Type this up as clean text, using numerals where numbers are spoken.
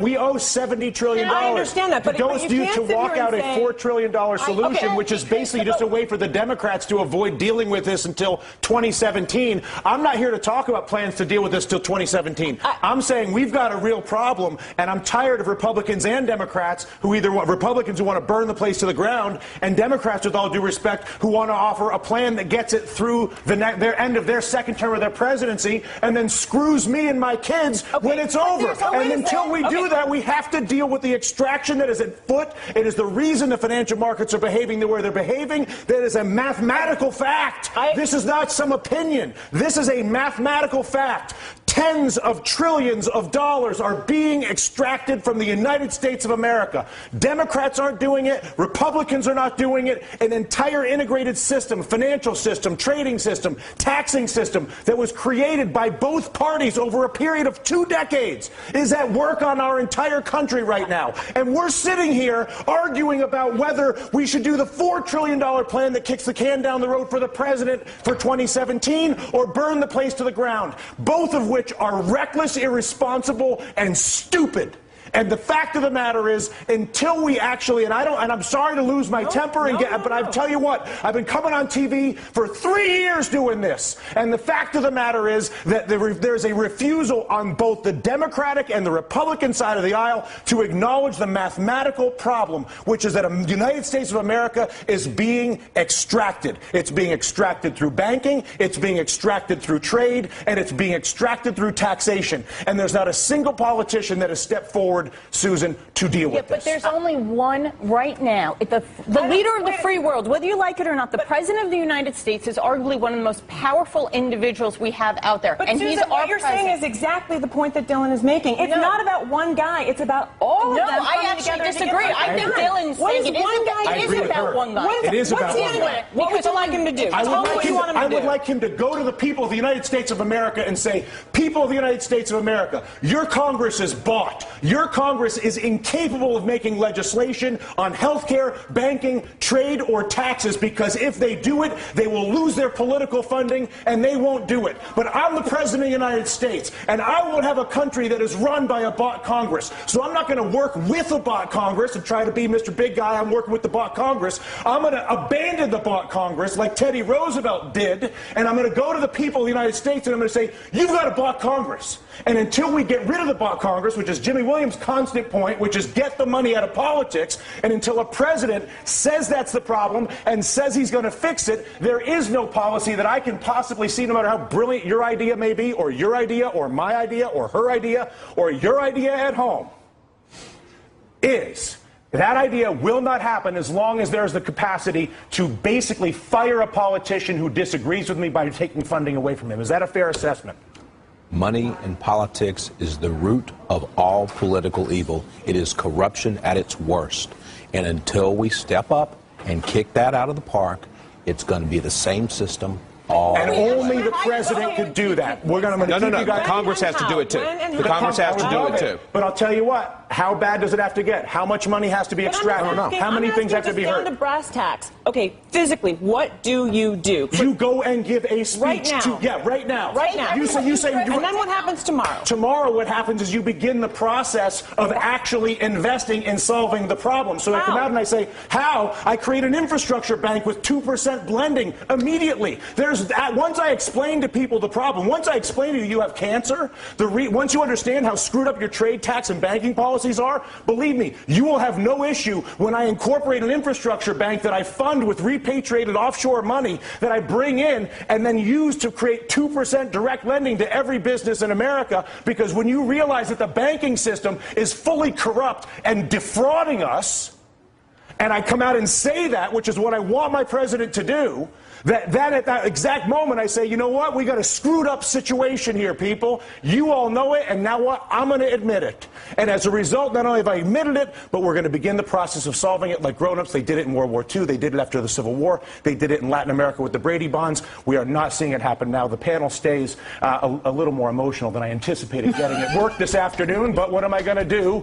We owe $70 trillion. I understand that, but to walk out a $4 trillion solution, which is basically just a way for the Democrats to avoid dealing with this until 2017. I'm not here to talk about plans to deal with this till 2017. I'm saying we've got a real problem, and I'm tired of Republicans and Democrats who either want Republicans who want to burn the place to the ground, and Democrats, with all due respect, who want to offer a plan that gets it through their end of their second term of their presidency, and then screws me and my kids when it's over. And until we do that, we have to deal with the extraction that is at foot. It is the reason the financial markets are behaving the way they're behaving. That is a mathematical fact. This is not some opinion. This is a mathematical fact. Tens of trillions of dollars are being extracted from the United States of America. Democrats aren't doing it. Republicans are not doing it. An entire integrated system, financial system, trading system, taxing system that was created by both parties over a period of 2 decades is at work on our entire country right now. And we're sitting here arguing about whether we should do the $4 trillion plan that kicks the can down the road for the president for 2017 or burn the place to the ground, both of which are reckless, irresponsible, and stupid. And the fact of the matter is, until we actually, and I'm sorry to lose my temper, but I tell you what, I've been coming on TV for 3 years doing this. And the fact of the matter is that there's a refusal on both the Democratic and the Republican side of the aisle to acknowledge the mathematical problem, which is that the United States of America is being extracted. It's being extracted through banking, it's being extracted through trade, and it's being extracted through taxation. And there's not a single politician that has stepped forward, Susan, to deal with this. But there's only one right now. The leader of the free world, whether you like it or not, the President of the United States is arguably one of the most powerful individuals we have out there. But and Susan, he's our what you're saying is exactly the point that Dylan is making. It's not about one guy. It's about all of them. No, I actually disagree. I think Dylan's saying it is about one guy. It is about one guy. What would you like him to do? I would like him to go to the people of the United States of America and say, people of the United States of America, your Congress is bought. Your Congress is incapable of making legislation on health care, banking, trade, or taxes, because if they do it, they will lose their political funding, and they won't do it. But I'm the President of the United States, and I won't have a country that is run by a bought Congress. So I'm not going to work with a bought Congress and try to be Mr. Big Guy. I'm working with the bought Congress. I'm going to abandon the bought Congress like Teddy Roosevelt did, and I'm going to go to the people of the United States, and I'm going to say, you've got a bought Congress. And until we get rid of the bought Congress, which is Jimmy Williams' constant point, which is get the money out of politics, and until a president says that's the problem and says he's going to fix it, there is no policy that I can possibly see, no matter how brilliant your idea may be, or your idea, or my idea, or her idea, or your idea at home, is that idea will not happen as long as there's the capacity to basically fire a politician who disagrees with me by taking funding away from him. Is that a fair assessment? Money in politics is the root of all political evil. It is corruption at its worst. And until we step up and kick that out of the park, it's going to be the same system all and only the president could do that. We're going to No. Congress has to do it too. The Congress has to do it too. But I'll tell you what. How bad does it have to get? How much money has to be extracted? How many things have to be heard? Down to brass tacks. Okay, physically, what do? You go and give a speech right now. Right now. Right now. You say. And then what happens tomorrow? Tomorrow, what happens is you begin the process of actually investing in solving the problem. So I come out and I say, how? I create an infrastructure bank with 2% blending immediately. Once I explain to people the problem, once I explain to you have cancer, once you understand how screwed up your trade, tax, and banking policies are, believe me, you will have no issue when I incorporate an infrastructure bank that I fund with repatriated offshore money that I bring in and then use to create 2% direct lending to every business in America, because when you realize that the banking system is fully corrupt and defrauding us, and I come out and say that, which is what I want my president to do, that at that exact moment I say, you know what, we got a screwed up situation here, people. You all know it, and now what? I'm going to admit it. And as a result, not only have I admitted it, but we're going to begin the process of solving it like grown-ups. They did it in World War II. They did it after the Civil War. They did it in Latin America with the Brady bonds. We are not seeing it happen now. The panel stays a little more emotional than I anticipated getting at work this afternoon, but what am I going to do?